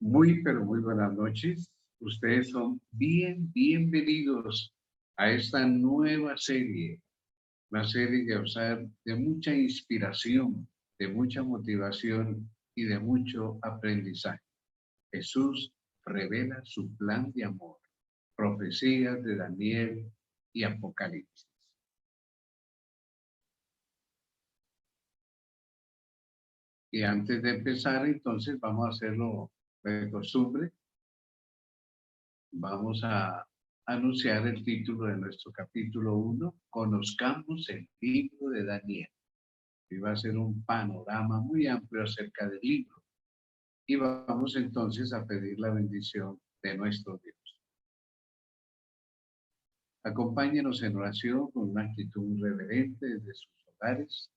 Muy, pero muy buenas noches. Ustedes son bienvenidos a esta nueva serie, una serie que va a ser de mucha inspiración, de mucha motivación y de mucho aprendizaje. Jesús revela su plan de amor, profecías de Daniel y Apocalipsis. Y antes de empezar, entonces, vamos a hacerlo de costumbre. Vamos a anunciar el título de nuestro capítulo 1, Conozcamos el libro de Daniel. Y va a ser un panorama muy amplio acerca del libro. Y vamos entonces a pedir la bendición de nuestro Dios. Acompáñenos en oración con una actitud reverente desde sus hogares.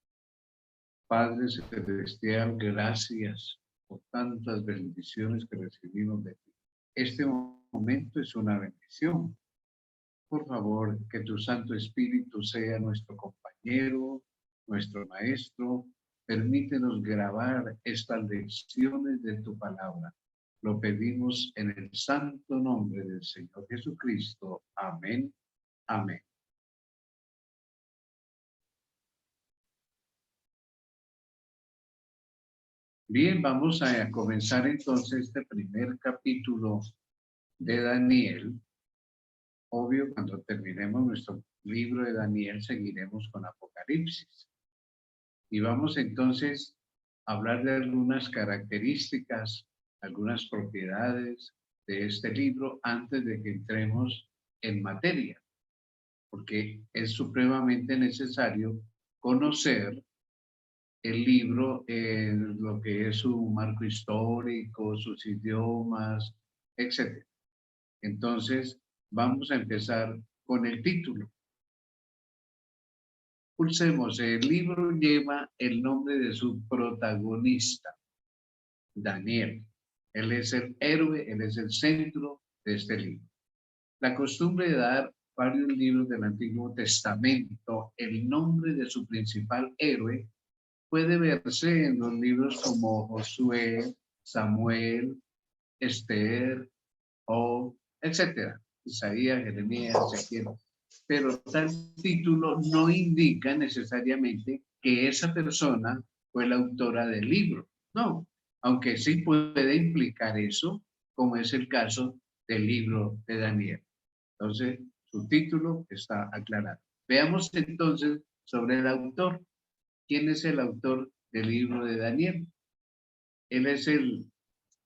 Padre Celestial, gracias por tantas bendiciones que recibimos de ti. Este momento es una bendición. Por favor, que tu Santo Espíritu sea nuestro compañero, nuestro maestro. Permítenos grabar estas lecciones de tu palabra. Lo pedimos en el santo nombre del Señor Jesucristo. Amén. Amén. Bien, vamos a comenzar entonces este primer capítulo de Daniel. Obvio, cuando terminemos nuestro libro de Daniel, seguiremos con Apocalipsis. Y vamos entonces a hablar de algunas características, algunas propiedades de este libro antes de que entremos en materia, porque es supremamente necesario conocer el libro en lo que es su marco histórico, sus idiomas, etc. Entonces, vamos a empezar con el título. Pulsemos, el libro lleva el nombre de su protagonista, Daniel. Él es el héroe, él es el centro de este libro. La costumbre de dar varios libros del Antiguo Testamento el nombre de su principal héroe puede verse en los libros como Josué, Samuel, Esther, Job, etc. Isaías, Jeremías, Ezequiel. Pero tal título no indica necesariamente que esa persona fue la autora del libro. No, aunque sí puede implicar eso, como es el caso del libro de Daniel. Entonces, su título está aclarado. Veamos entonces sobre el autor. ¿Quién es el autor del libro de Daniel? Él es el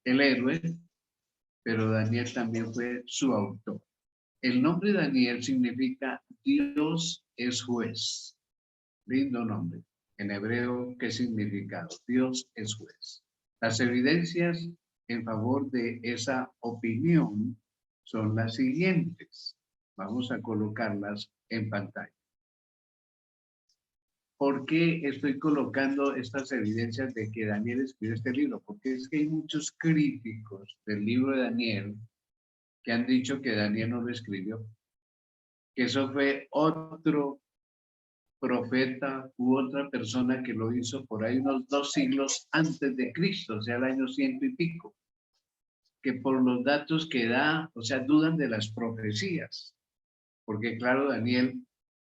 héroe, pero Daniel también fue su autor. El nombre Daniel significa Dios es juez. Lindo nombre. En hebreo, ¿qué significado? Dios es juez. Las evidencias en favor de esa opinión son las siguientes. Vamos a colocarlas en pantalla. ¿Por qué estoy colocando estas evidencias de que Daniel escribió este libro? Porque es que hay muchos críticos del libro de Daniel que han dicho que Daniel no lo escribió, que eso fue otro profeta u otra persona que lo hizo por ahí unos 2 siglos antes de Cristo, o sea, el año 100 y pico, que por los datos que da, o sea, dudan de las profecías, porque claro, Daniel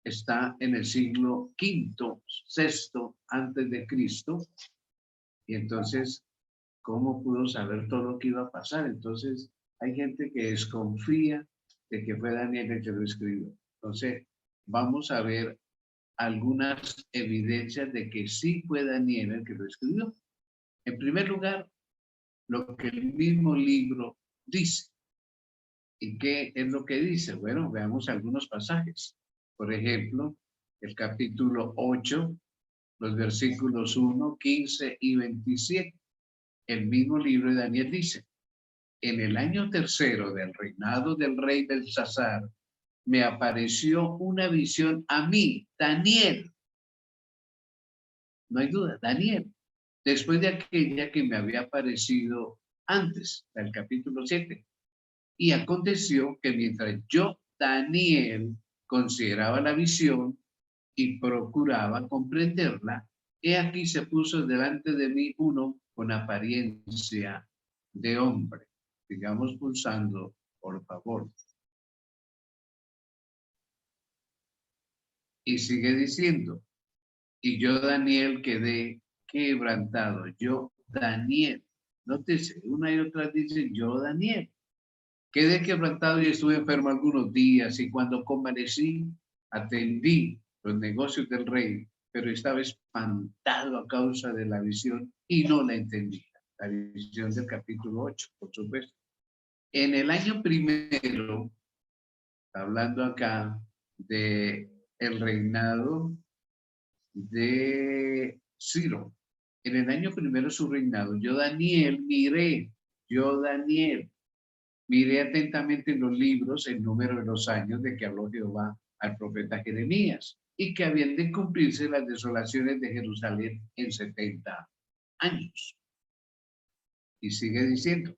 está en el siglo V, VI antes de Cristo, y entonces, ¿cómo pudo saber todo lo que iba a pasar? Entonces, hay gente que desconfía de que fue Daniel el que lo escribió. Entonces, vamos a ver algunas evidencias de que sí fue Daniel el que lo escribió. En primer lugar, lo que el mismo libro dice. ¿Y qué es lo que dice? Bueno, veamos algunos pasajes. Por ejemplo, el capítulo 8, los versículos 1, 15 y 27. El mismo libro de Daniel dice: en el año tercero del reinado del rey Belsasar, me apareció una visión a mí, Daniel. No hay duda, Daniel. Después de aquella que me había aparecido antes, del capítulo 7. Y aconteció que mientras yo, Daniel, consideraba la visión y procuraba comprenderla, he aquí se puso delante de mí uno con apariencia de hombre. Sigamos pulsando, por favor. Y sigue diciendo, y yo, Daniel, quedé quebrantado. Yo, Daniel. Nótese, una y otra dice, yo, Daniel. Quedé quebrantado y estuve enfermo algunos días, y cuando convalescí, atendí los negocios del rey, pero estaba espantado a causa de la visión y no la entendía. La visión del capítulo 8, por supuesto. En el año primero, hablando acá de el reinado de Ciro, en el año primero de su reinado, yo Daniel miré atentamente en los libros el número de los años de que habló Jehová al profeta Jeremías y que habían de cumplirse las desolaciones de Jerusalén en 70 años. Y sigue diciendo,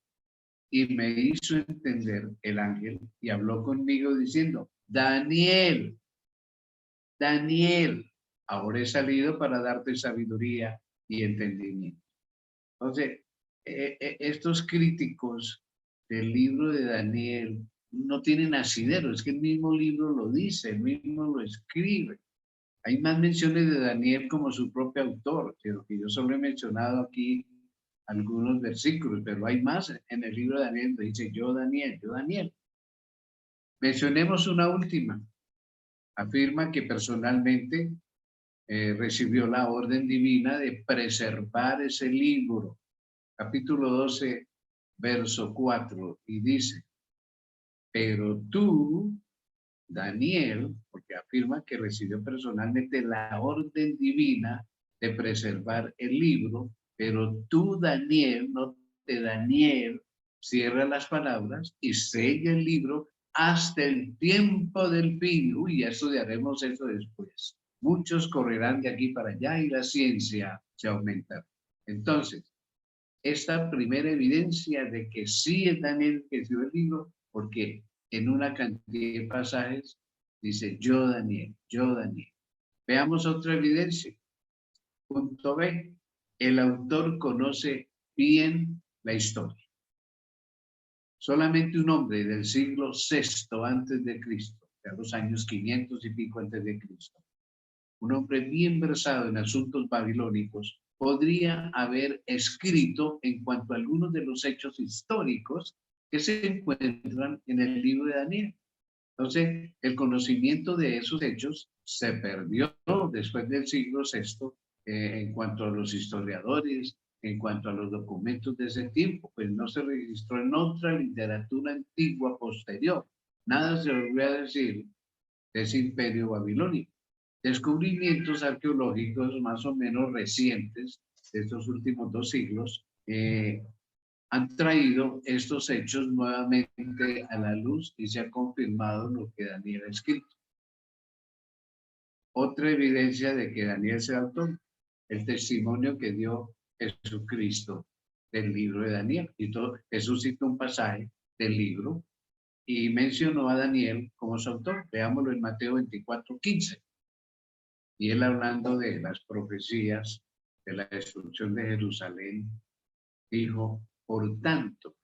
y me hizo entender el ángel y habló conmigo diciendo, Daniel, Daniel, ahora he salido para darte sabiduría y entendimiento. Entonces, estos críticos del libro de Daniel no tienen asidero, es que el mismo libro lo dice, el mismo lo escribe. Hay más menciones de Daniel como su propio autor, que yo solo he mencionado aquí algunos versículos, pero hay más en el libro de Daniel, que dice yo Daniel, yo Daniel. Mencionemos una última. Afirma que personalmente recibió la orden divina de preservar ese libro. Capítulo 12, verso 4, y dice, pero tú, Daniel, porque afirma que recibió personalmente la orden divina de preservar el libro, pero tú, Daniel, no te Daniel, cierra las palabras y sella el libro hasta el tiempo del fin. Uy, ya estudiaremos eso después. Muchos correrán de aquí para allá y la ciencia se aumentará. Entonces, esta primera evidencia de que sí es Daniel que escribió el libro, porque en una cantidad de pasajes dice yo Daniel, yo Daniel. Veamos otra evidencia. Punto B. El autor conoce bien la historia. Solamente un hombre del siglo VI antes de Cristo, de los años 500 y pico antes de Cristo, un hombre bien versado en asuntos babilónicos, podría haber escrito en cuanto a algunos de los hechos históricos que se encuentran en el libro de Daniel. Entonces, el conocimiento de esos hechos se perdió después del siglo VI en cuanto a los historiadores, en cuanto a los documentos de ese tiempo, pues no se registró en otra literatura antigua posterior. Nada se volvió a decir de ese imperio babilónico. Descubrimientos arqueológicos más o menos recientes de estos últimos 2 siglos han traído estos hechos nuevamente a la luz y se ha confirmado lo que Daniel ha escrito. Otra evidencia de que Daniel sea autor, el testimonio que dio Jesucristo del libro de Daniel. Y todo, Jesús citó un pasaje del libro y mencionó a Daniel como su autor. Veámoslo en Mateo 24:15. Y él hablando de las profecías de la destrucción de Jerusalén, dijo, por tanto,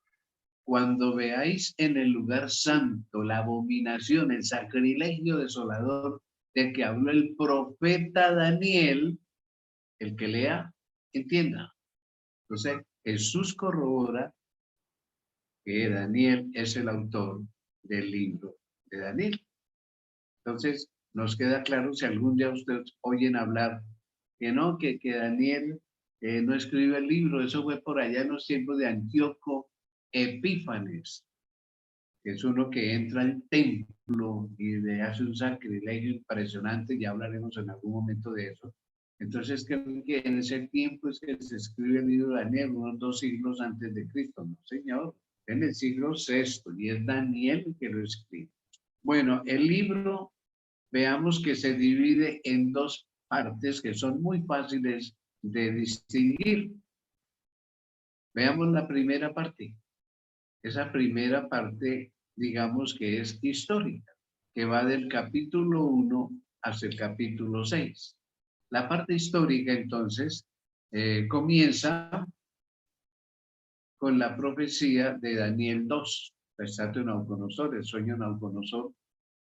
cuando veáis en el lugar santo la abominación, el sacrilegio desolador de que habló el profeta Daniel, el que lea, entienda. Entonces, Jesús corrobora que Daniel es el autor del libro de Daniel. Entonces, nos queda claro si algún día ustedes oyen hablar que no, que Daniel no escribió el libro, eso fue por allá en los tiempos de Antíoco Epífanes, que es uno que entra al templo y le hace un sacrilegio impresionante, ya hablaremos en algún momento de eso. Entonces, creo que en ese tiempo es que se escribe el libro de Daniel, unos 2 siglos antes de Cristo, no señor, en el siglo VI, y es Daniel el que lo escribe. Bueno, el libro, veamos que se divide en 2 partes que son muy fáciles de distinguir. Veamos la primera parte. Esa primera parte, digamos que es histórica, que va del capítulo 1 hasta el capítulo 6. La parte histórica, entonces, comienza con la profecía de Daniel 2, Pesato de Nabucodonosor, el sueño de Nabucodonosor,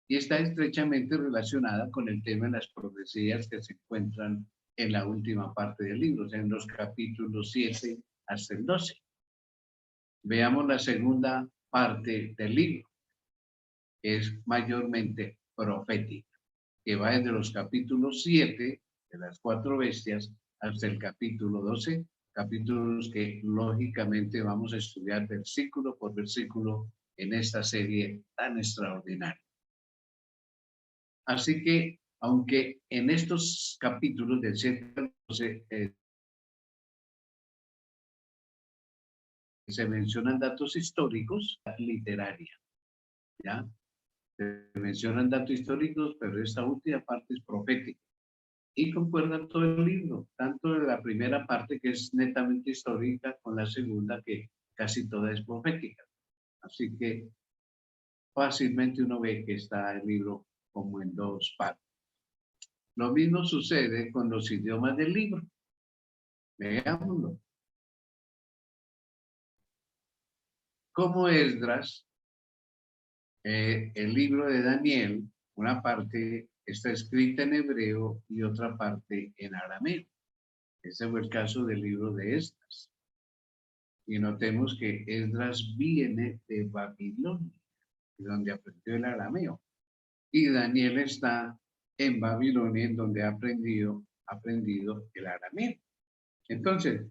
y está estrechamente relacionada con el tema de las profecías que se encuentran en la última parte del libro, o sea, en los capítulos 7 hasta el 12. Veamos la segunda parte del libro, que es mayormente profética, que va desde los capítulos 7 de las 4 bestias hasta el capítulo 12, capítulos que lógicamente vamos a estudiar versículo por versículo en esta serie tan extraordinaria. Así que, aunque en estos capítulos del 7 al 12 se mencionan datos históricos, literaria, ¿ya? Se mencionan datos históricos, pero esta última parte es profética. Y concuerda todo el libro, tanto de la primera parte que es netamente histórica, con la segunda que casi toda es profética. Así que fácilmente uno ve que está el libro como en dos partes. Lo mismo sucede con los idiomas del libro. Veámoslo. Como Esdras, el libro de Daniel, una parte está escrita en hebreo y otra parte en arameo. Ese fue el caso del libro de Esdras. Y notemos que Esdras viene de Babilonia, donde aprendió el arameo. Y Daniel está en Babilonia, en donde ha aprendido el arameo. Entonces,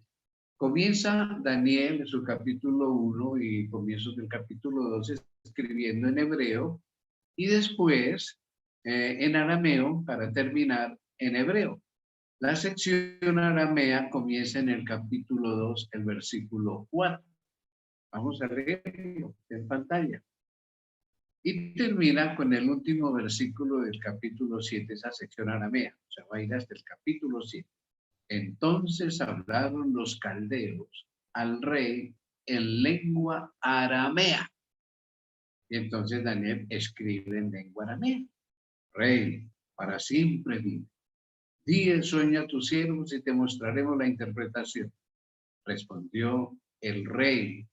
comienza Daniel en su capítulo 1 y comienzos del capítulo 2 escribiendo en hebreo y después en arameo para terminar en hebreo. La sección aramea comienza en el capítulo 2, el versículo 4. Vamos a leerlo en pantalla. Y termina con el último versículo del capítulo 7, esa sección aramea. O sea, va a ir hasta el capítulo 7. Entonces hablaron los caldeos al rey en lengua aramea. Y entonces Daniel escribe en lengua aramea. Rey, para siempre vive. Di el sueño a tus siervos y te mostraremos la interpretación. Respondió el rey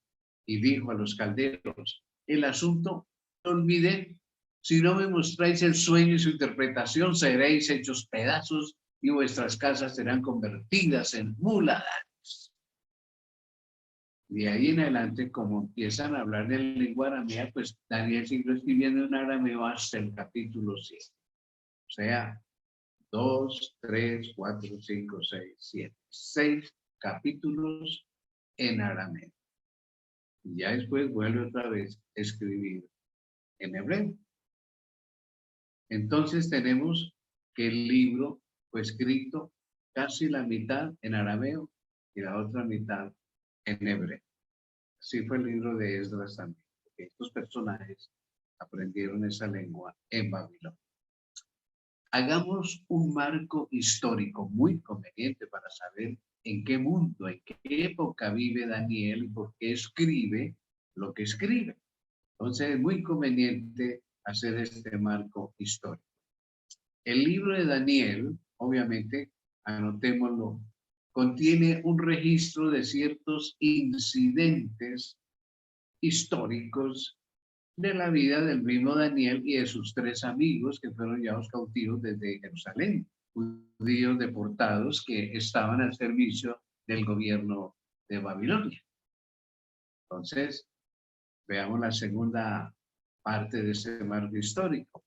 y dijo a los caldeos, el asunto no olvidé. Si no me mostráis el sueño y su interpretación, seréis hechos pedazos y vuestras casas serán convertidas en muladares. De ahí en adelante, como empiezan a hablar en lengua aramea, pues Daniel siguió escribiendo en arameo hasta el capítulo 7. O sea, 2, 3, 4, 5, 6, 7. 6 capítulos en arameo. Y ya después vuelve otra vez a escribir en hebreo. Entonces tenemos que el libro fue escrito casi la mitad en arameo y la otra mitad en hebreo. Así fue el libro de Esdras también, porque estos personajes aprendieron esa lengua en Babilonia. Hagamos un marco histórico muy conveniente para saber en qué mundo, en qué época vive Daniel y por qué escribe lo que escribe. Entonces es muy conveniente hacer este marco histórico. El libro de Daniel, obviamente, anotémoslo, contiene un registro de ciertos incidentes históricos de la vida del mismo Daniel y de sus 3 amigos que fueron llevados cautivos desde Jerusalén, judíos deportados que estaban al servicio del gobierno de Babilonia. Entonces, veamos la segunda parte de ese marco histórico.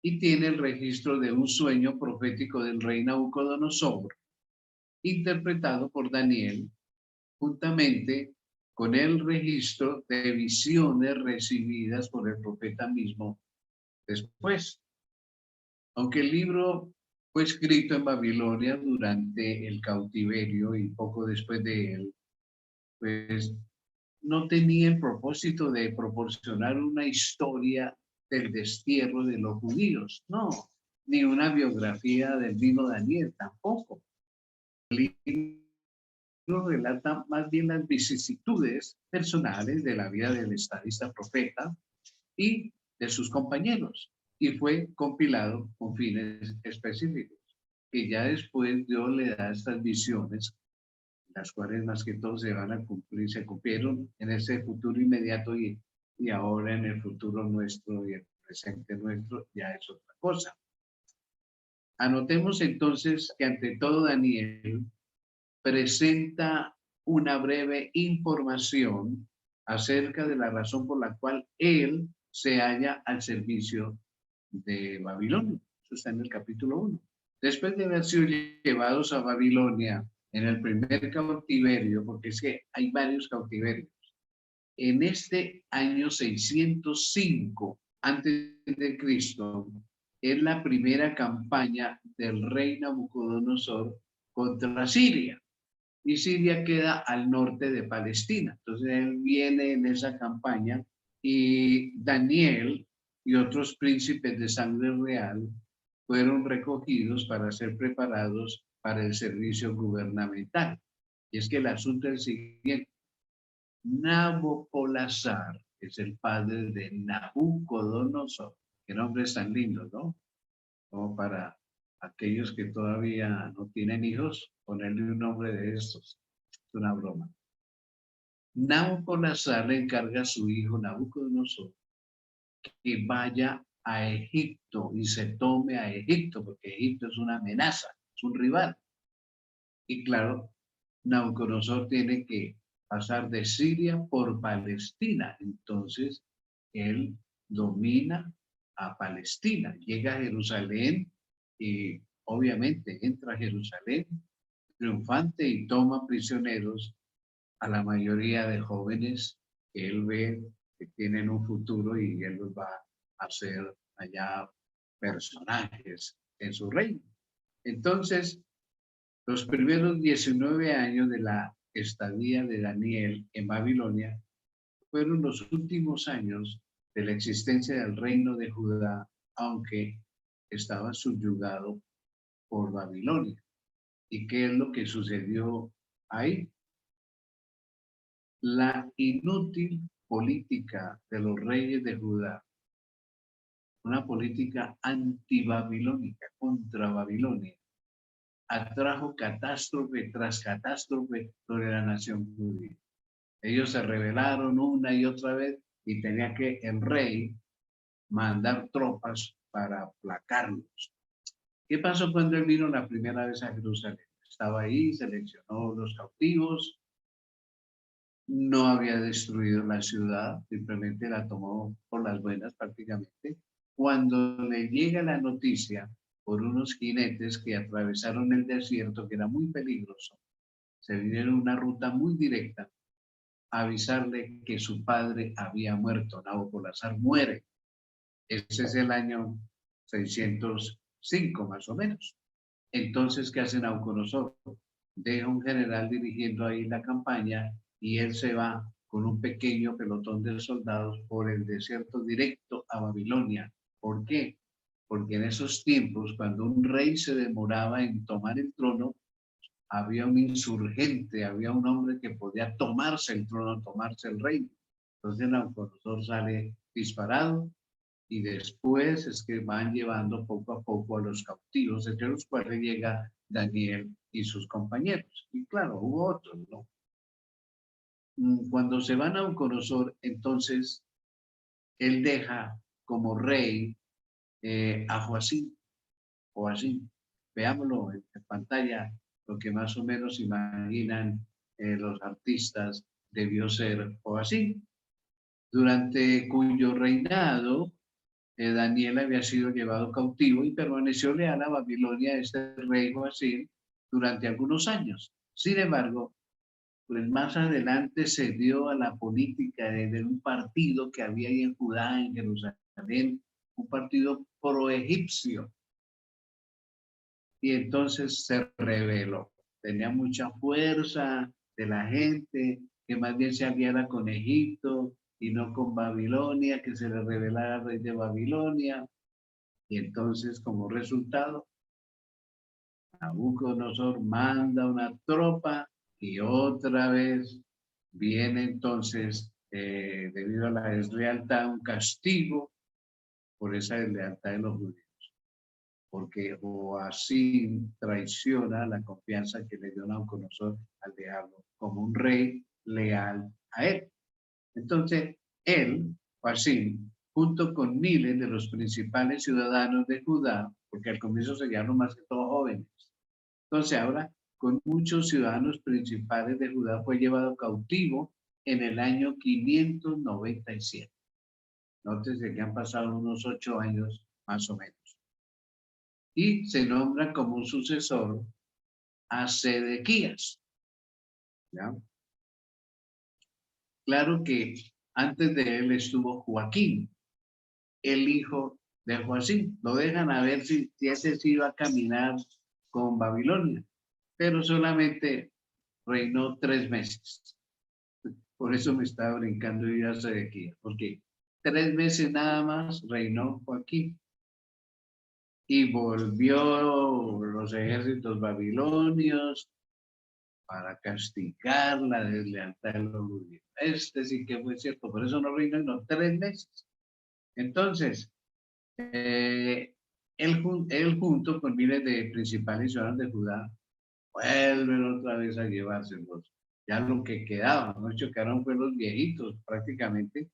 Y tiene el registro de un sueño profético del rey Nabucodonosor, interpretado por Daniel, juntamente con el registro de visiones recibidas por el profeta mismo después. Aunque el libro fue escrito en Babilonia durante el cautiverio y poco después de él, pues no tenía el propósito de proporcionar una historia del destierro de los judíos, no, ni una biografía del mismo Daniel, tampoco. El libro relata más bien las vicisitudes personales de la vida del estadista profeta y de sus compañeros, y fue compilado con fines específicos, que ya después Dios le da estas visiones las cuales más que todo se van a cumplir, se cumplieron en ese futuro inmediato y ahora en el futuro nuestro y el presente nuestro ya es otra cosa. Anotemos entonces que ante todo Daniel presenta una breve información acerca de la razón por la cual él se halla al servicio de Babilonia. Eso está en el capítulo 1. Después de haber sido llevados a Babilonia en el primer cautiverio, porque es que hay varios cautiverios, en este año 605 antes de Cristo, es la primera campaña del rey Nabucodonosor contra Siria. Y Siria queda al norte de Palestina. Entonces él viene en esa campaña y Daniel y otros príncipes de sangre real fueron recogidos para ser preparados para el servicio gubernamental. Y es que el asunto es el siguiente. Nabopolassar es el padre de Nabucodonosor. Qué nombres tan lindos, ¿no? Como para aquellos que todavía no tienen hijos, ponerle un nombre de estos. Es una broma. Nabopolassar le encarga a su hijo Nabucodonosor que vaya a Egipto y se tome a Egipto, porque Egipto es una amenaza, es un rival. Y claro, Nabucodonosor tiene que pasar de Siria por Palestina. Entonces, él domina a Palestina, llega a Jerusalén y obviamente entra a Jerusalén triunfante y toma prisioneros a la mayoría de jóvenes que él ve que tienen un futuro y él los va a hacer allá personajes en su reino. Entonces, los primeros 19 años de la estadía de Daniel en Babilonia fueron los últimos años de la existencia del reino de Judá, aunque estaba subyugado por Babilonia. ¿Y qué es lo que sucedió ahí? La inútil política de los reyes de Judá, una política antibabilónica contra Babilonia, atrajo catástrofe tras catástrofe sobre la nación judía. Ellos se rebelaron una y otra vez y tenía que el rey mandar tropas para aplacarlos. ¿Qué pasó cuando él vino la primera vez a Jerusalén? Estaba ahí, seleccionó los cautivos, no había destruido la ciudad, simplemente la tomó por las buenas prácticamente. Cuando le llega la noticia por unos jinetes que atravesaron el desierto, que era muy peligroso, se vinieron una ruta muy directa a avisarle que su padre había muerto. Nabopolassar muere. Ese es el año 605 más o menos. Entonces, ¿qué hace Nabucodonosor? Deja un general dirigiendo ahí la campaña y él se va con un pequeño pelotón de soldados por el desierto directo a Babilonia. ¿Por qué? Porque en esos tiempos, cuando un rey se demoraba en tomar el trono, había un insurgente, había un hombre que podía tomarse el trono, tomarse el reino. Entonces Nabucodonosor sale disparado y después es que van llevando poco a poco a los cautivos, entre los cuales llega Daniel y sus compañeros. Y claro, hubo otros, ¿no? Cuando se van a Nabucodonosor, entonces él deja como rey a Joacim, Joacim. Veámoslo en pantalla, lo que más o menos imaginan los artistas debió ser Joacim, durante cuyo reinado Daniel había sido llevado cautivo y permaneció leal a Babilonia, este rey Joacim, durante algunos años. Sin embargo, pues más adelante se dio a la política de un partido que había ahí en Judá, en Jerusalén, un partido pro-egipcio, y entonces se rebeló. Tenía mucha fuerza de la gente, que más bien se aliara con Egipto y no con Babilonia, que se le rebelara al rey de Babilonia. Y entonces, como resultado, Nabucodonosor manda una tropa y otra vez viene entonces, debido a la deslealtad, un castigo por esa deslealtad de los judíos. porque Joacim traiciona la confianza que le dio Nabucodonosor al dejarlo como un rey leal a él. Entonces, él, Joacim, junto con miles de los principales ciudadanos de Judá, porque al comienzo se llamaron más que todos jóvenes. Entonces, ahora, con muchos ciudadanos principales de Judá, fue llevado cautivo en el año 597. Nótese que han pasado unos 8 años más o menos. Y se nombra como un sucesor a Sedequías. ¿Ya? Claro que antes de él estuvo Joaquín, el hijo de Joacim. Lo dejan a ver si ese sí iba a caminar con Babilonia, pero solamente reinó 3 meses. Por eso me estaba brincando yo a Sedequías, porque 3 meses nada más reinó Joaquín. Y volvió los ejércitos babilonios para castigar la deslealtad de los judíos. Este sí que fue cierto, por eso no reinó en 3 meses. Entonces, él junto con miles de principales ciudadanos de Judá vuelven otra vez a llevárselos. Ya lo que quedaba, no chocaron fue los viejitos prácticamente,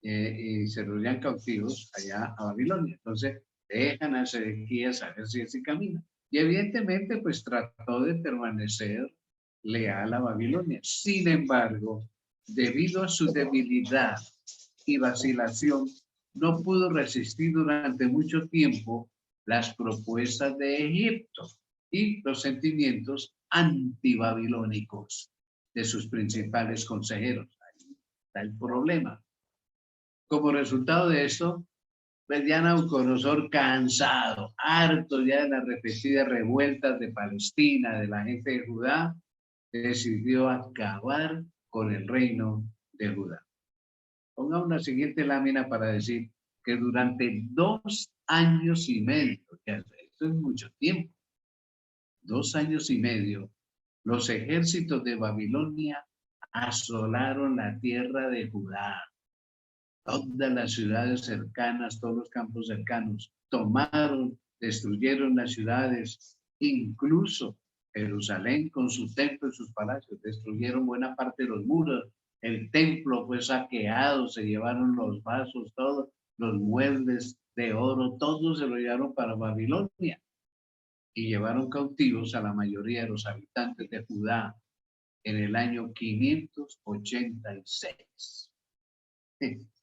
y se los llevan cautivos allá a Babilonia. Entonces, dejan a Sedequías a ver si él se camina. Y evidentemente, pues trató de permanecer leal a Babilonia. Sin embargo, debido a su debilidad y vacilación, no pudo resistir durante mucho tiempo las propuestas de Egipto y los sentimientos antibabilónicos de sus principales consejeros. Ahí está el problema. Como resultado de esto, pues ya Nabucodonosor, cansado, harto ya de las repetidas revueltas de Palestina, de la gente de Judá, decidió acabar con el reino de Judá. Ponga una siguiente lámina para decir que durante 2 años y medio, esto es mucho tiempo, 2 años y medio, los ejércitos de Babilonia asolaron la tierra de Judá. Todas las ciudades cercanas, todos los campos cercanos, tomaron, destruyeron las ciudades, incluso Jerusalén con su templo y sus palacios, destruyeron buena parte de los muros, el templo fue saqueado, se llevaron los vasos, todos los muebles de oro, todos se lo llevaron para Babilonia y llevaron cautivos a la mayoría de los habitantes de Judá en el año 586.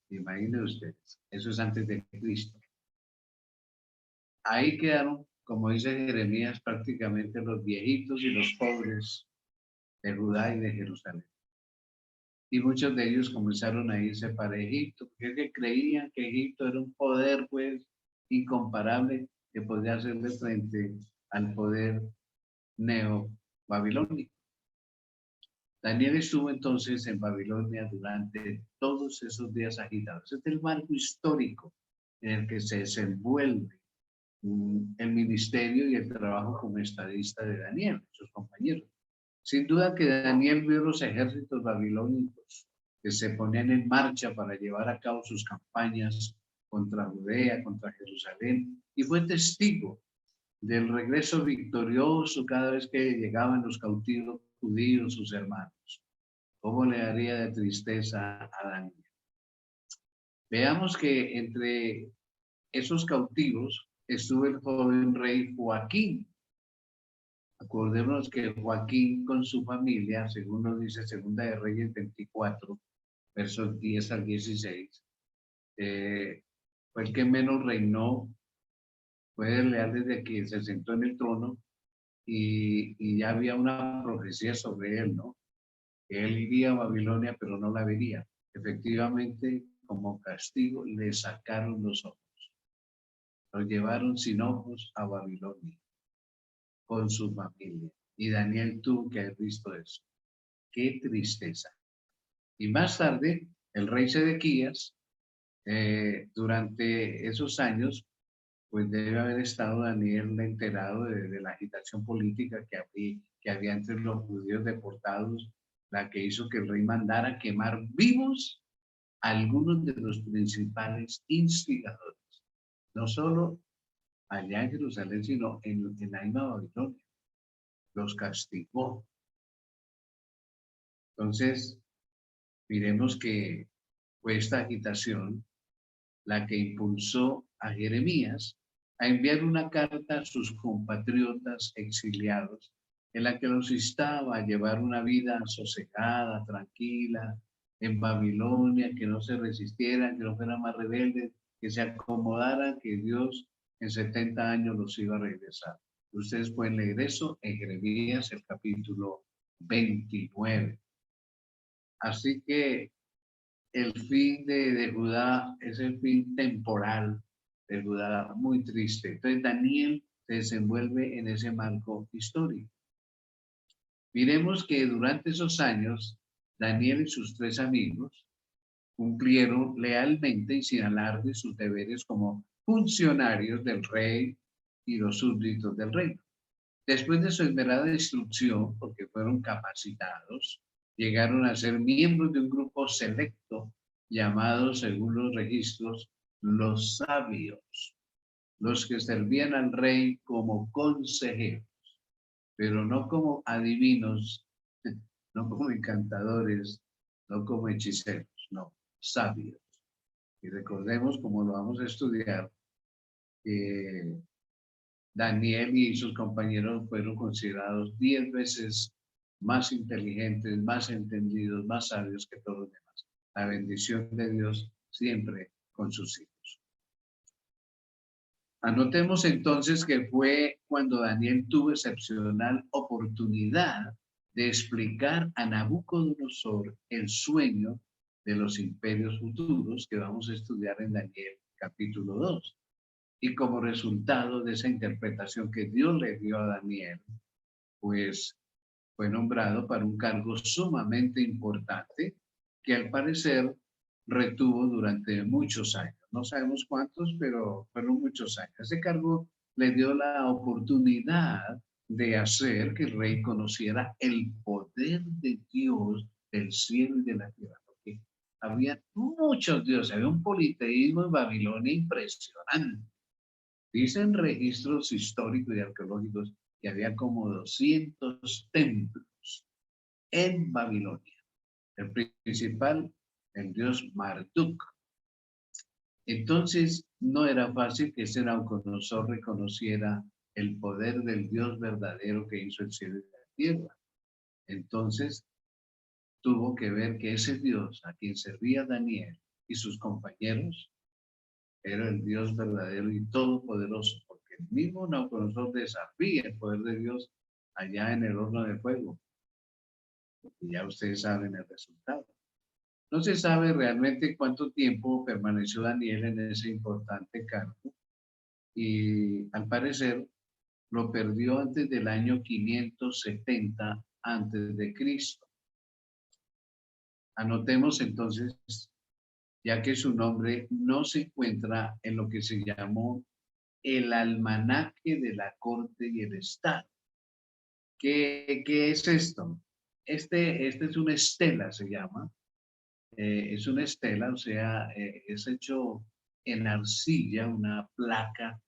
Imaginen ustedes, eso es antes de Cristo. Ahí quedaron, como dice Jeremías, prácticamente los viejitos y los pobres de Judá y de Jerusalén. Y muchos de ellos comenzaron a irse para Egipto, porque creían que Egipto era un poder, pues, incomparable que podía hacerle frente al poder neo-babilónico. Daniel estuvo entonces en Babilonia durante todos esos días agitados. Este es el marco histórico en el que se desenvuelve el ministerio y el trabajo como estadista de Daniel, sus compañeros. Sin duda que Daniel vio los ejércitos babilónicos que se ponían en marcha para llevar a cabo sus campañas contra Judea, contra Jerusalén, y fue testigo del regreso victorioso cada vez que llegaban los cautivos judíos, sus hermanos. ¿Cómo le daría de tristeza a Daniel? Veamos que entre esos cautivos estuvo el joven rey Joaquín. Acordémonos que Joaquín con su familia, según nos dice Segunda de Reyes 24, versos 10 al 16, fue el que menos reinó, fue leal desde que se sentó en el trono y ya había una profecía sobre él, ¿no? Él iría a Babilonia, pero no la vería. Efectivamente, como castigo, le sacaron los ojos. Lo llevaron sin ojos a Babilonia con su familia. Y Daniel tuvo que haber visto eso. Qué tristeza. Y más tarde, el rey Sedequías, durante esos años, pues debe haber estado Daniel enterado de la agitación política que había entre los judíos deportados, la que hizo que el rey mandara quemar vivos a algunos de los principales instigadores. No solo allá en Jerusalén, sino en la misma Babilonia. Los castigó. Entonces, miremos que fue esta agitación la que impulsó a Jeremías a enviar una carta a sus compatriotas exiliados en la que los instaba a llevar una vida sosegada, tranquila, en Babilonia, que no se resistieran, que no fueran más rebeldes, que se acomodaran, que Dios en 70 años los iba a regresar. Ustedes pueden leer eso en Jeremías, el capítulo 29. Así que el fin de Judá es el fin temporal de Judá, muy triste. Entonces Daniel se desenvuelve en ese marco histórico. Miremos que durante esos años, Daniel y sus tres amigos cumplieron lealmente y sin alarde sus deberes como funcionarios del rey y los súbditos del reino. Después de su esmerada instrucción, porque fueron capacitados, llegaron a ser miembros de un grupo selecto llamado, según los registros, los sabios, los que servían al rey como consejeros, pero no como adivinos, no como encantadores, no como hechiceros, no, sabios. Y recordemos, como lo vamos a estudiar, que Daniel y sus compañeros fueron considerados 10 veces más inteligentes, más entendidos, más sabios que todos los demás. La bendición de Dios siempre con sus hijos. Anotemos entonces que fue cuando Daniel tuvo excepcional oportunidad de explicar a Nabucodonosor el sueño de los imperios futuros que vamos a estudiar en Daniel capítulo 2. Y como resultado de esa interpretación que Dios le dio a Daniel, pues fue nombrado para un cargo sumamente importante que al parecer retuvo durante muchos años. No sabemos cuántos, pero fueron muchos años. Ese cargo le dio la oportunidad de hacer que el rey conociera el poder de Dios del cielo y de la tierra, porque había muchos dioses, había un politeísmo en Babilonia impresionante. Dicen registros históricos y arqueológicos que había como 200 templos en Babilonia. El principal, el dios Marduk. Entonces, no era fácil que ese Nabucodonosor reconociera el poder del Dios verdadero que hizo el cielo y la tierra. Entonces, tuvo que ver que ese Dios a quien servía Daniel y sus compañeros era el Dios verdadero y todopoderoso, porque el mismo Nabucodonosor desafía el poder de Dios allá en el horno de fuego. Y ya ustedes saben el resultado. No se sabe realmente cuánto tiempo permaneció Daniel en ese importante cargo y al parecer lo perdió antes del año 570 antes de Cristo. Anotemos entonces, ya que su nombre no se encuentra en lo que se llamó el almanaque de la corte y el estado. ¿Qué es esto? Este es una estela, se llama. Es una estela, o sea, es hecho en arcilla, una placa,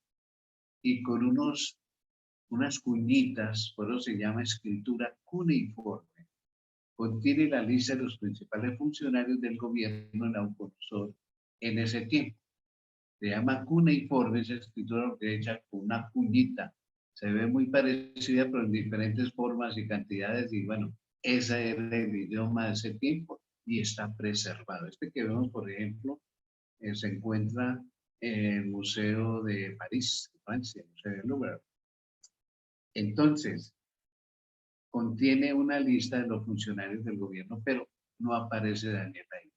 y con unas cuñitas, por eso se llama escritura cuneiforme. Contiene la lista de los principales funcionarios del gobierno de Nabucodonosor en ese tiempo. Se llama cuneiforme, esa escritura hecha con una cuñita. Se ve muy parecida, pero en diferentes formas y cantidades. Y bueno, ese era el idioma de ese tiempo y está preservado. Este que vemos, por ejemplo, se encuentra en el Museo de París, Francia, el Museo del Louvre. Entonces, contiene una lista de los funcionarios del gobierno, pero no aparece Daniel ahí.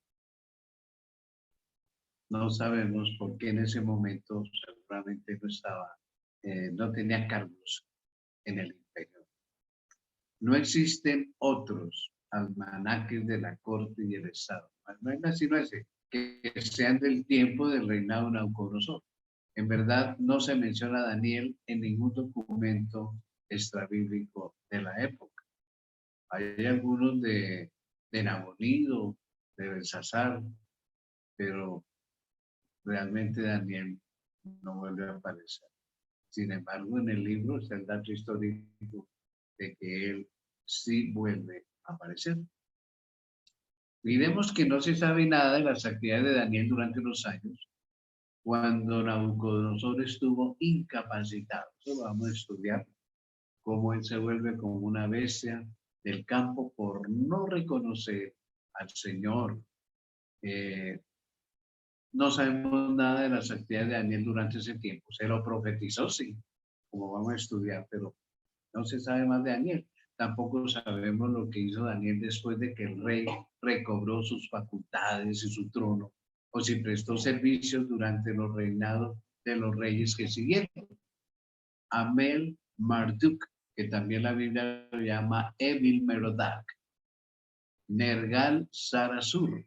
No sabemos por qué en ese momento seguramente no estaba, no tenía cargos en el imperio. No existen otros almanaques de la corte y el estado. No hay más sino ese, que sean del tiempo del reinado de Nabucodonosor. En verdad no se menciona a Daniel en ningún documento extrabíblico de la época. Hay algunos de Nabonido, de Belsasar, pero realmente Daniel no vuelve a aparecer. Sin embargo, en el libro está el dato histórico de que él sí vuelve a aparecer. Miremos que no se sabe nada de las actividades de Daniel durante los años cuando Nabucodonosor estuvo incapacitado. Eso lo vamos a estudiar, cómo él se vuelve como una bestia del campo por no reconocer al Señor. No sabemos nada de las actividades de Daniel durante ese tiempo. Se lo profetizó, sí, como vamos a estudiar, pero no se sabe más de Daniel. Tampoco sabemos lo que hizo Daniel después de que el rey recobró sus facultades y su trono, o si prestó servicios durante los reinados de los reyes que siguieron. Amel Marduk, que también la Biblia lo llama Evil Merodach, Nergal Sarasur,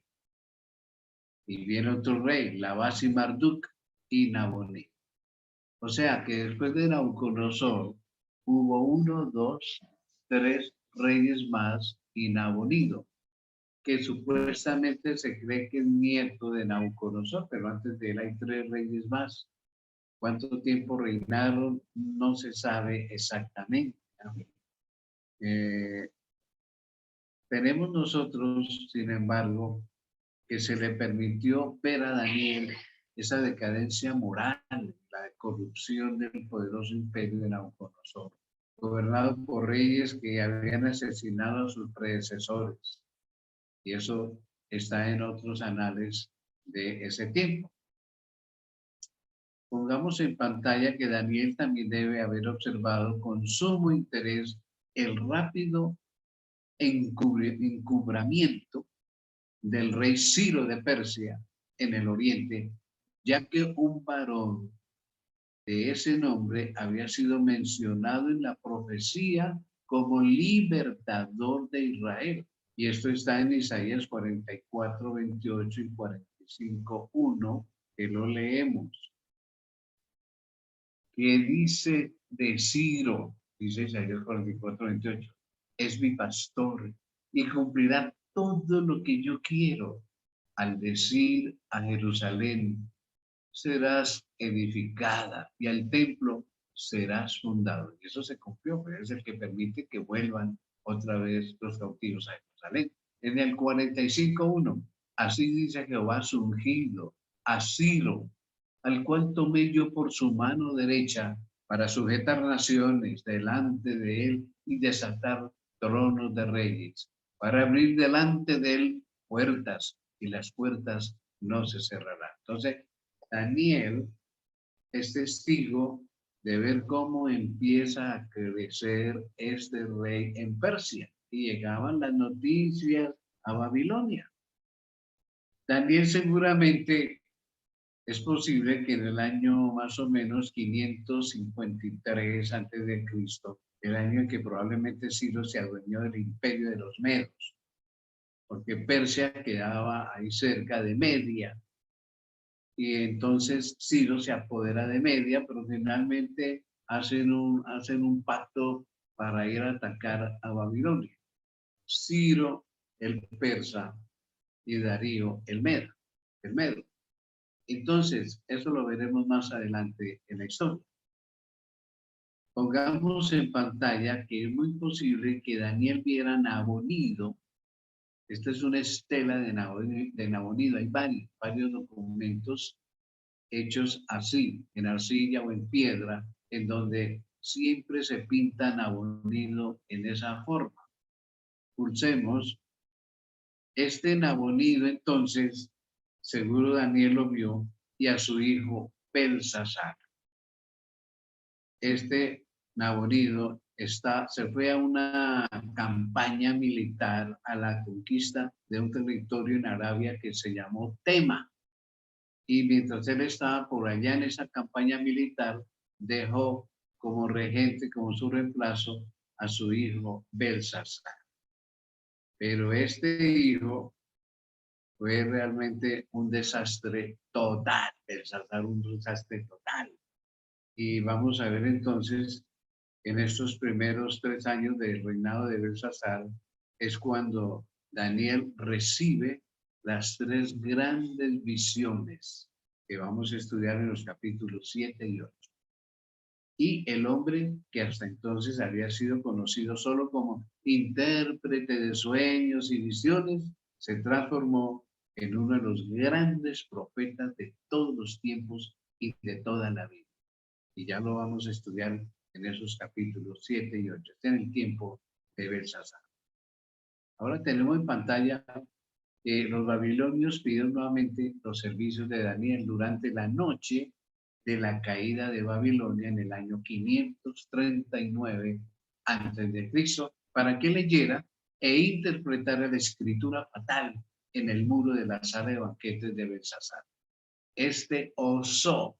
y viene otro rey, Labasi Marduk y Nabonid. O sea que después de Nabucodonosor hubo 1, 2, 3 reyes más y Nabonido, que supuestamente se cree que es nieto de Nabucodonosor, pero antes de él hay 3 reyes más. ¿Cuánto tiempo reinaron? No se sabe exactamente. Eh, tenemos nosotros, sin embargo, que se le permitió ver a Daniel esa decadencia moral, la corrupción del poderoso imperio de Nabucodonosor, gobernado por reyes que habían asesinado a sus predecesores. Y eso está en otros anales de ese tiempo. Pongamos en pantalla que Daniel también debe haber observado con sumo interés el rápido encubramiento del rey Ciro de Persia en el oriente, ya que un varón de ese nombre había sido mencionado en la profecía como libertador de Israel. Y esto está en Isaías 44, 28 y 45, 1, que lo leemos. ¿Qué dice de Ciro? Dice Isaías 44, 28. Es mi pastor y cumplirá todo lo que yo quiero. Al decir a Jerusalén, serás edificada y al templo serás fundado. Y eso se cumplió, pero es el que permite que vuelvan otra vez los cautivos a Jerusalén. En el 45:1, así dice Jehová su ungido, a Ciro, al cual tomé yo por su mano derecha para sujetar naciones delante de él y desatar tronos de reyes, para abrir delante de él puertas y las puertas no se cerrarán. Entonces, Daniel es testigo de ver cómo empieza a crecer este rey en Persia y llegaban las noticias a Babilonia. Daniel seguramente es posible que en el año más o menos 553 antes de Cristo, el año en que probablemente Ciro se adueñó del imperio de los Medos, porque Persia quedaba ahí cerca de Media, y entonces Ciro se apodera de Media, pero finalmente hacen un pacto para ir a atacar a Babilonia. Ciro, el persa, y Darío, el medo. Entonces, eso lo veremos más adelante en la historia. Pongamos en pantalla que es muy posible que Daniel viera Nabonido. Esta es una estela de Nabonido. Hay varios documentos hechos así, en arcilla o en piedra, en donde siempre se pinta Nabonido en esa forma. Pulsemos. Este Nabonido entonces, seguro Daniel lo vio, y a su hijo Belsasar. Este Nabonido se fue a una campaña militar a la conquista de un territorio en Arabia que se llamó Tema. Y mientras él estaba por allá en esa campaña militar, dejó como regente, como su reemplazo, a su hijo Belsasar. Pero este hijo fue realmente un desastre total, Belsasar, un desastre total. Y vamos a ver entonces, en estos primeros 3 años del reinado de Belsasar, es cuando Daniel recibe las 3 grandes visiones que vamos a estudiar en los capítulos 7 y 8. Y el hombre que hasta entonces había sido conocido solo como intérprete de sueños y visiones, se transformó en uno de los grandes profetas de todos los tiempos y de toda la vida. Y ya lo vamos a estudiar en esos capítulos 7 y 8. Está en el tiempo de Belsasar. Ahora tenemos en pantalla que los babilonios pidieron nuevamente los servicios de Daniel durante la noche de la caída de Babilonia en el año 539 a.C., para que leyera e interpretara la escritura fatal en el muro de la sala de banquetes de Belsasar. Este osó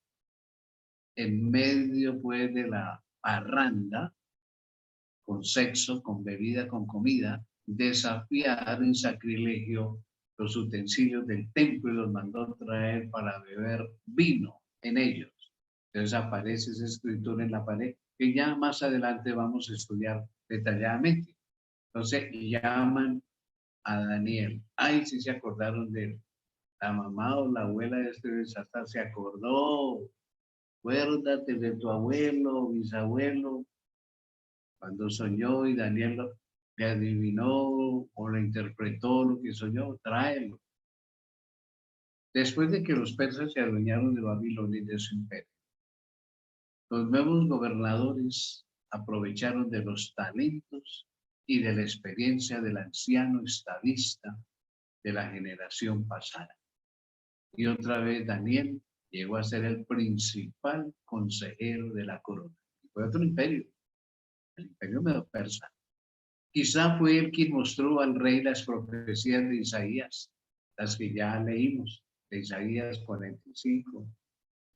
en medio pues de la parranda, con sexo, con bebida, con comida, desafiar en sacrilegio los utensilios del templo y los mandó traer para beber vino en ellos. Entonces aparece esa escritura en la pared que ya más adelante vamos a estudiar detalladamente. Entonces llaman a Daniel. Ay, sí se acordaron de él. La mamá o la abuela de este Belsasar se acordó. Acuérdate de tu abuelo, bisabuelo, cuando soñó y Daniel le adivinó o le interpretó lo que soñó, tráelo. Después de que los persas se adueñaron de Babilonia y de su imperio, los nuevos gobernadores aprovecharon de los talentos y de la experiencia del anciano estadista de la generación pasada. Y otra vez Daniel llegó a ser el principal consejero de la corona. Fue otro imperio, el imperio medo-persa. Quizá fue él quien mostró al rey las profecías de Isaías, las que ya leímos, de Isaías 45,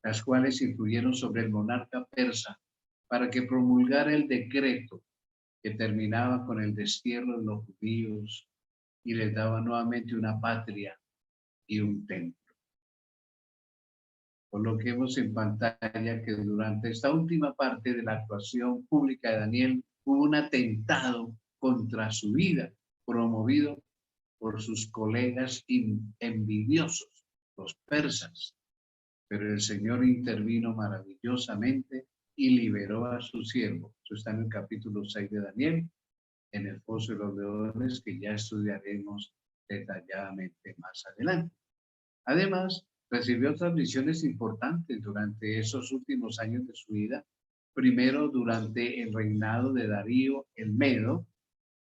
las cuales influyeron sobre el monarca persa para que promulgara el decreto que terminaba con el destierro de los judíos y les daba nuevamente una patria y un templo. Por lo que vemos en pantalla que durante esta última parte de la actuación pública de Daniel hubo un atentado contra su vida, promovido por sus colegas envidiosos, los persas. Pero el Señor intervino maravillosamente y liberó a su siervo. Eso está en el capítulo 6 de Daniel, en el Foso de los Leones, que ya estudiaremos detalladamente más adelante. Además, recibió otras misiones importantes durante esos últimos años de su vida. Primero, durante el reinado de Darío el Medo,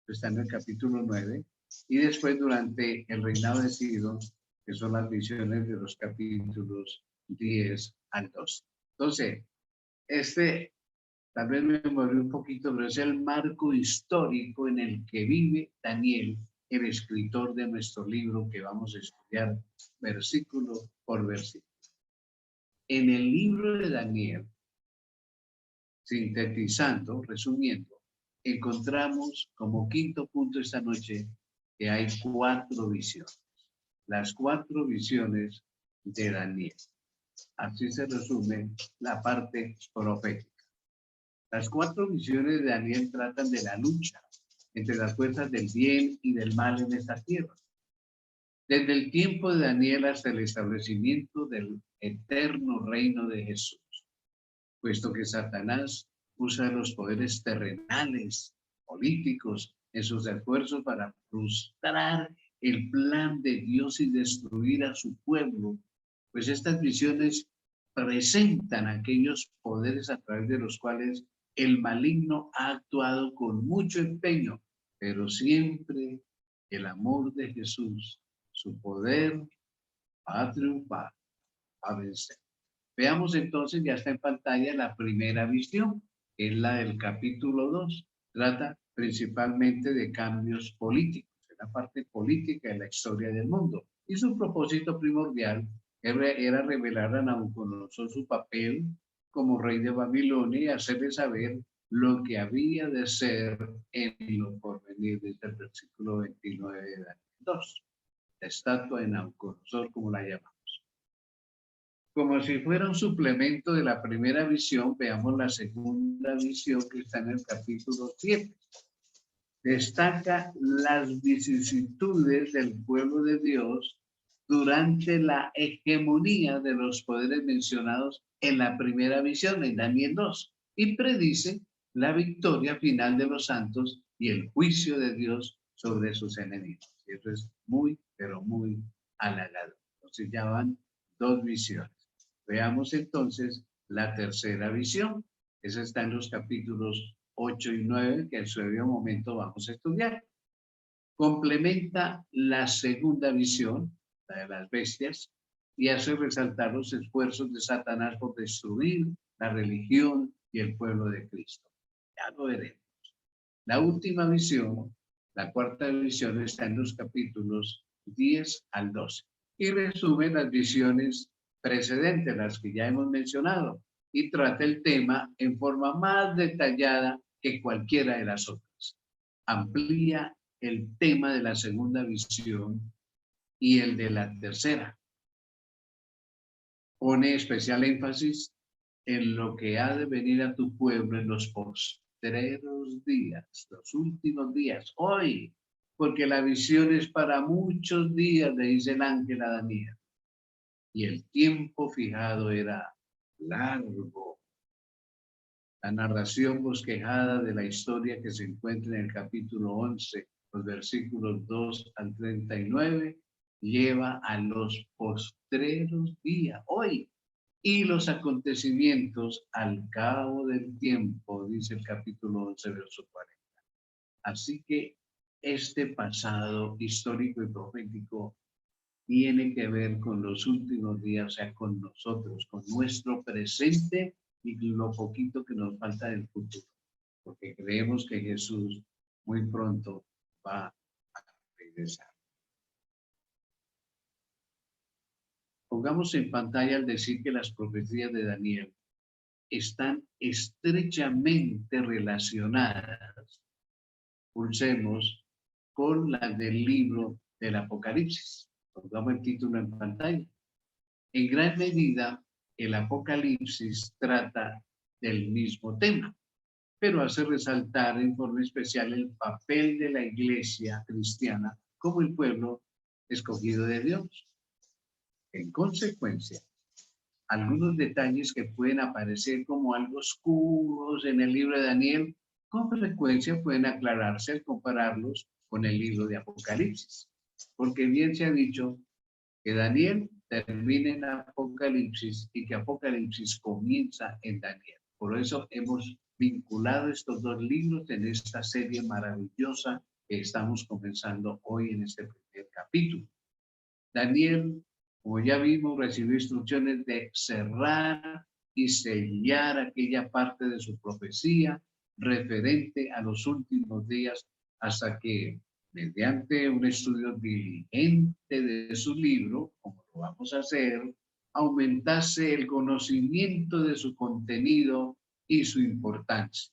que está en el capítulo 9, y después durante el reinado de Ciro, que son las misiones de los capítulos 10 al 12. Entonces, tal vez me moví un poquito, pero es el marco histórico en el que vive Daniel, el escritor de nuestro libro que vamos a estudiar versículo por versículo. En el libro de Daniel, sintetizando, resumiendo, encontramos como quinto punto esta noche que hay 4 visiones. Las 4 visiones de Daniel. Así se resume la parte profética. Las 4 visiones de Daniel tratan de la lucha entre las fuerzas del bien y del mal en esta tierra. Desde el tiempo de Daniel hasta el establecimiento del eterno reino de Jesús, puesto que Satanás usa los poderes terrenales, políticos, en sus esfuerzos para frustrar el plan de Dios y destruir a su pueblo, pues estas visiones presentan aquellos poderes a través de los cuales el maligno ha actuado con mucho empeño, pero siempre el amor de Jesús, su poder, va a triunfar, va a vencer. Veamos entonces, ya está en pantalla la primera visión, que es la del capítulo 2. Trata principalmente de cambios políticos, de la parte política de la historia del mundo. Y su propósito primordial era revelar a Nabucodonosor su papel como rey de Babilonia y hacerle saber lo que había de ser en lo porvenir, desde el versículo 29 de Daniel 2. La estatua de Nabucodonosor, como la llamamos. Como si fuera un suplemento de la primera visión, veamos la segunda visión que está en el capítulo 7. Destaca las vicisitudes del pueblo de Dios durante la hegemonía de los poderes mencionados en la primera visión, en Daniel 2. y predice la victoria final de los santos y el juicio de Dios sobre sus enemigos. Y eso es muy, pero muy halagador. Entonces ya van dos visiones. Veamos entonces la tercera visión. Esa está en los capítulos 8 y 9 que en su debido momento vamos a estudiar. Complementa la segunda visión, la de las bestias, y hace resaltar los esfuerzos de Satanás por destruir la religión y el pueblo de Cristo. Ya lo veremos. La última visión, la cuarta visión, está en los capítulos 10 al 12 y resume las visiones precedentes, las que ya hemos mencionado, y trata el tema en forma más detallada que cualquiera de las otras. Amplía el tema de la segunda visión y el de la tercera. Pone especial énfasis en lo que ha de venir a tu pueblo en los postreros días, los últimos días, hoy, porque la visión es para muchos días, le dice el ángel a Daniel, y el tiempo fijado era largo. La narración bosquejada de la historia que se encuentra en el capítulo 11, los versículos 2 al 39, lleva a los postreros días, hoy, y los acontecimientos al cabo del tiempo, dice el capítulo 11, verso 40. Así que este pasado histórico y profético tiene que ver con los últimos días, o sea, con nosotros, con nuestro presente y lo poquito que nos falta del futuro, porque creemos que Jesús muy pronto va a regresar. Pongamos en pantalla al decir que las profecías de Daniel están estrechamente relacionadas, pulsemos, con las del libro del Apocalipsis. Pongamos el título en pantalla. En gran medida, el Apocalipsis trata del mismo tema, pero hace resaltar en forma especial el papel de la iglesia cristiana como el pueblo escogido de Dios. En consecuencia, algunos detalles que pueden aparecer como algo oscuros en el libro de Daniel, con frecuencia pueden aclararse al compararlos con el libro de Apocalipsis. Porque bien se ha dicho que Daniel termina en Apocalipsis y que Apocalipsis comienza en Daniel. Por eso hemos vinculado estos dos libros en esta serie maravillosa que estamos comenzando hoy en este primer capítulo. Daniel, como ya vimos, recibió instrucciones de cerrar y sellar aquella parte de su profecía referente a los últimos días hasta que, mediante un estudio diligente de su libro, como lo vamos a hacer, aumentase el conocimiento de su contenido y su importancia.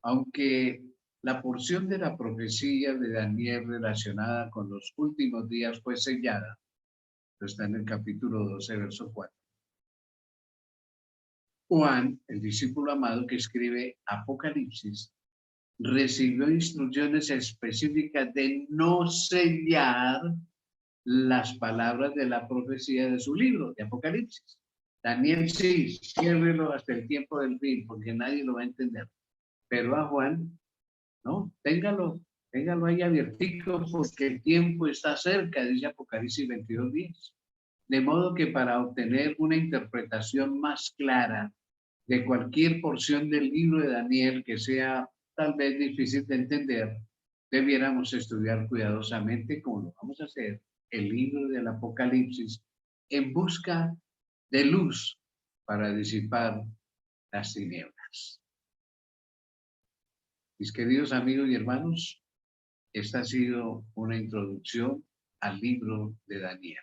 Aunque la porción de la profecía de Daniel relacionada con los últimos días fue sellada, está en el capítulo 12, verso 4. Juan, el discípulo amado que escribe Apocalipsis, recibió instrucciones específicas de no sellar las palabras de la profecía de su libro de Apocalipsis. Daniel sí, ciérrelo hasta el tiempo del fin, porque nadie lo va a entender. Pero a Juan, no, téngalo ahí abiertico, porque el tiempo está cerca, dice Apocalipsis 22:10. De modo que para obtener una interpretación más clara de cualquier porción del libro de Daniel que sea tal vez difícil de entender, debiéramos estudiar cuidadosamente, como lo vamos a hacer, el libro del Apocalipsis en busca de luz para disipar las tinieblas. Mis queridos amigos y hermanos, esta ha sido una introducción al libro de Daniel.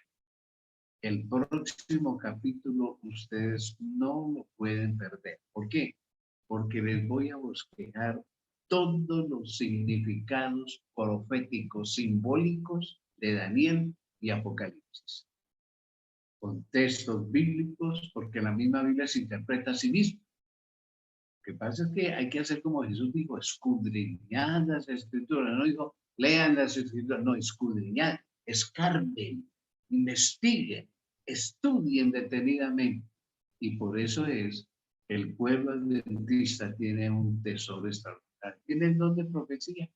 El próximo capítulo ustedes no lo pueden perder. ¿Por qué? Porque les voy a bosquejar todos los significados proféticos, simbólicos de Daniel y Apocalipsis. Con textos bíblicos, porque la misma Biblia se interpreta a sí misma. Lo que pasa es que hay que hacer como Jesús dijo, escudriñad las escrituras. No dijo, lean las escrituras, no, escudriñad, escarben, investiguen, estudien detenidamente. Y por eso es El pueblo adventista tiene un tesoro extraordinario. Tiene el don de profecía.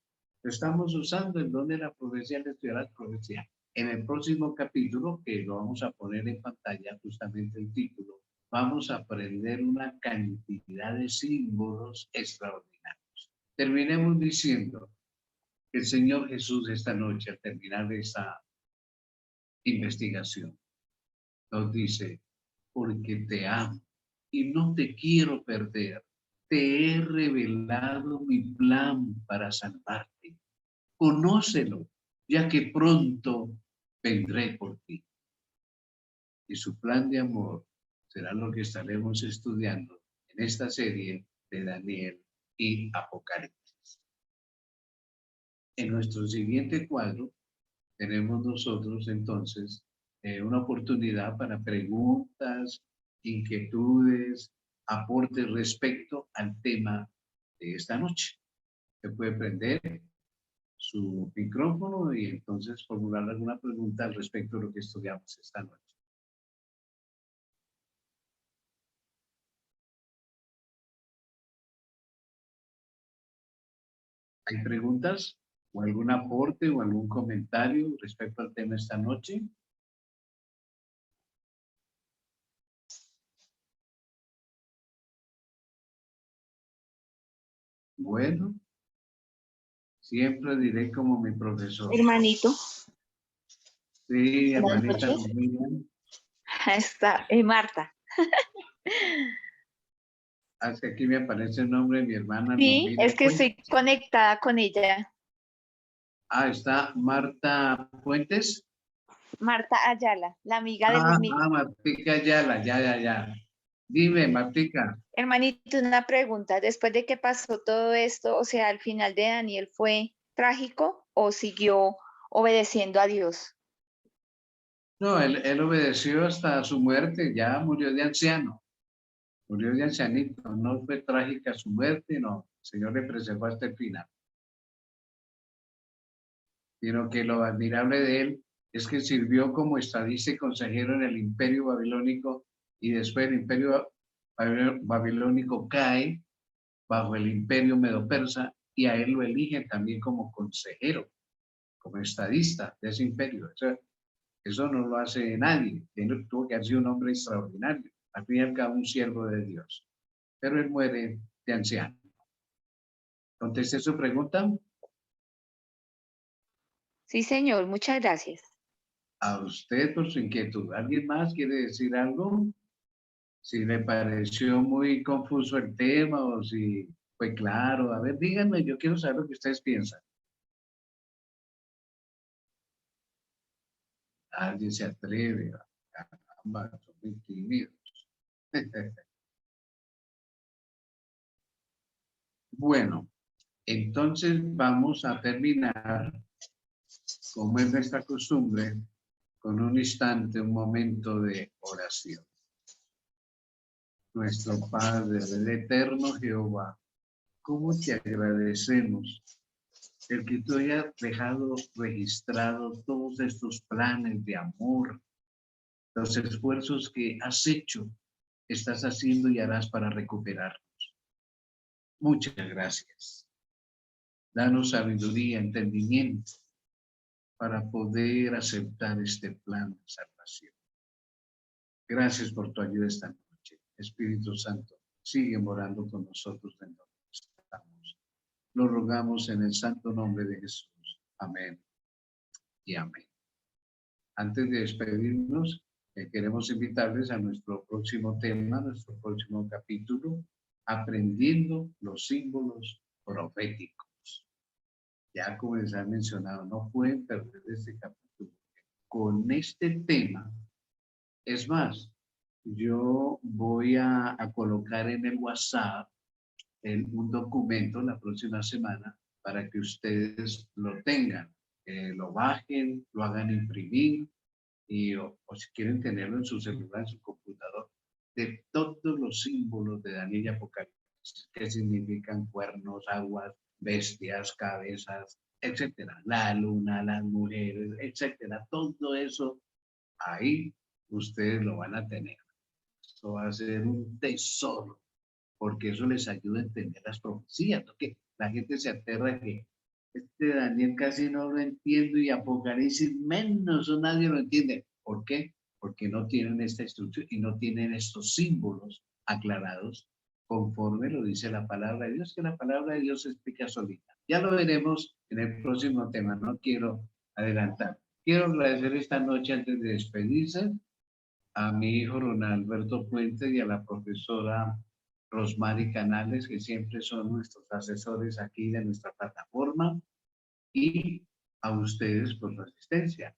Estamos usando el don de la profecía, de estudiar la profecía. En el próximo capítulo, que lo vamos a poner en pantalla, justamente el título, vamos a aprender una cantidad de símbolos extraordinarios. Terminemos diciendo que el Señor Jesús esta noche, al terminar esta investigación, nos dice, porque te amo y no te quiero perder. Te he revelado mi plan para salvarte. Conócelo, ya que pronto vendré por ti. Y su plan de amor será lo que estaremos estudiando en esta serie de Daniel y Apocalipsis. En nuestro siguiente cuadro tenemos nosotros entonces una oportunidad para preguntas, inquietudes, aportes respecto al tema de esta noche. Se puede prender su micrófono y entonces formular alguna pregunta al respecto de lo que estudiamos esta noche. ¿Hay preguntas o algún aporte o algún comentario respecto al tema esta noche? Bueno, siempre diré como mi profesor. Hermanito, Sí, buenas hermanita noches. Miriam. Está Marta. Hasta aquí me aparece el nombre de mi hermana Sí, Normila es que Fuentes. estoy conectada con ella. Ah, está Marta Fuentes. Marta Ayala, la amiga de Ludmila. Martica Ayala, ya. Dime, Martica. Hermanito, una pregunta. Después de que pasó todo esto, o sea, al final de Daniel, ¿fue trágico o siguió obedeciendo a Dios? No, él obedeció hasta su muerte, ya murió de anciano, murió de ancianito, no fue trágica su muerte, no, el Señor le preservó hasta el final. Sino que lo admirable de él es que sirvió como estadista y consejero en el imperio babilónico y después el imperio babilónico cae bajo el imperio medo-persa y a él lo eligen también como consejero, como estadista de ese imperio. Eso no lo hace nadie. Él tuvo que haber sido un hombre extraordinario, al fin y al cabo un siervo de Dios. Pero él muere de anciano. ¿Contesté su pregunta? Sí, señor, muchas gracias. A usted por su inquietud. ¿Alguien más quiere decir algo? Si le pareció muy confuso el tema o si fue claro. A ver, díganme, yo quiero saber lo que ustedes piensan. Alguien se atreve. Caramba, son muy tímidos. Bueno, entonces vamos a terminar, como es nuestra costumbre, con un instante, un momento de oración. Nuestro Padre, el eterno Jehová, ¿cómo te agradecemos el que tú hayas dejado registrado todos estos planes de amor, los esfuerzos que has hecho, estás haciendo y harás para recuperarnos? Muchas gracias. Danos sabiduría, entendimiento para poder aceptar este plan de salvación. Gracias por tu ayuda esta noche. Espíritu Santo, sigue morando con nosotros en donde estamos. Lo rogamos en el santo nombre de Jesús. Amén y amén. Antes de despedirnos, queremos invitarles a nuestro próximo tema, nuestro próximo capítulo, aprendiendo los símbolos proféticos. Ya como les han mencionado, no pueden perder este capítulo. Con este tema, es más, yo voy a colocar en el WhatsApp un documento la próxima semana para que ustedes lo tengan, lo bajen, lo hagan imprimir y o si quieren tenerlo en su celular, en su computador, de todos los símbolos de Daniel y Apocalipsis, que significan cuernos, aguas, bestias, cabezas, etcétera, la luna, las mujeres, etcétera, todo eso ahí ustedes lo van a tener. Esto va a ser un tesoro porque eso les ayuda a entender las profecías, ¿no? Que la gente se aterra que Daniel casi no lo entiendo y Apocalipsis menos o nadie lo entiende. ¿Por qué? Porque no tienen esta instrucción y no tienen estos símbolos aclarados conforme lo dice la palabra de Dios, que la palabra de Dios se explica solita. Ya lo veremos en el próximo tema, no quiero adelantar. Quiero agradecer esta noche antes de despedirse a mi hijo Ronald Alberto Puente y a la profesora Rosmary Canales, que siempre son nuestros asesores aquí de nuestra plataforma, y a ustedes por su asistencia.